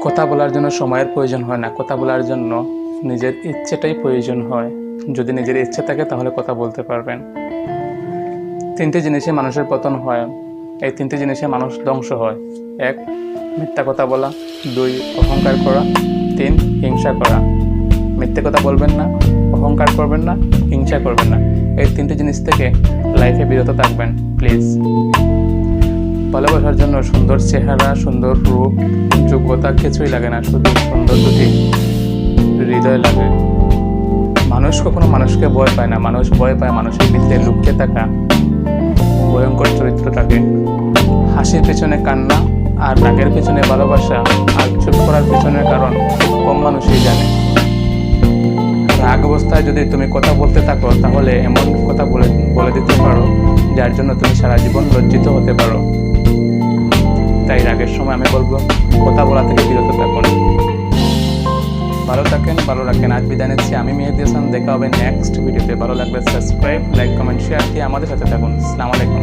কথা বলার জন্য সময়ের প্রয়োজন হয় না, কথা বলার জন্য নিজের ইচ্ছেটাই প্রয়োজন হয়। যদি নিজের ইচ্ছে থাকে তাহলে কথা বলতে পারবেন। 3টি জিনিসে মানুষের পতন হয়, এই 3টি জিনিসে মানুষ ধ্বংস হয়। 1, মিথ্যা কথা বলা। 2, অহংকার করা। 3, হিংসা করা। মিথ্যে কথা বলবেন না, অহংকার করবেন না, হিংসা করবেন না। এই 3টি জিনিস থেকে লাইফে বিরত থাকবেন প্লিজ। ভালোবাসার জন্য সুন্দর চেহারা, সুন্দর রূপ, যোগ্যতা কিছুই লাগে না, শুধু সুন্দর দুটি হৃদয় লাগে। মানুষ কখনো মানুষকে ভয় পায় না, মানুষ ভয় পায় মানুষের ভিতরে লুকিয়ে থাকা ভয়ঙ্কর চরিত্রটাকে। হাসির পেছনে কান্না, আর রাগের পেছনে ভালোবাসা, আর চুপ করার পেছনের কারণ কম মানুষই জানে। রাগ অবস্থায় যদি তুমি কথা বলতে থাকো তাহলে এমন কথা বলে দিতে পারো যার জন্য তুমি সারা জীবন লজ্জিত হতে পারো। তাই রাগের সময় আমি বলবো কথা বলা থেকে বিরত থাকুন। ভালো থাকেন, ভালো রাখেন। আজ বিদায় নিচ্ছি, আমি মেহেদী হাসান। দেখা হবে নেক্সট ভিডিওতে। ভালো লাগলে সাবস্ক্রাইব, লাইক, কমেন্ট, শেয়ার দিয়ে আমাদের সাথে থাকুন। আসসালামু আলাইকুম।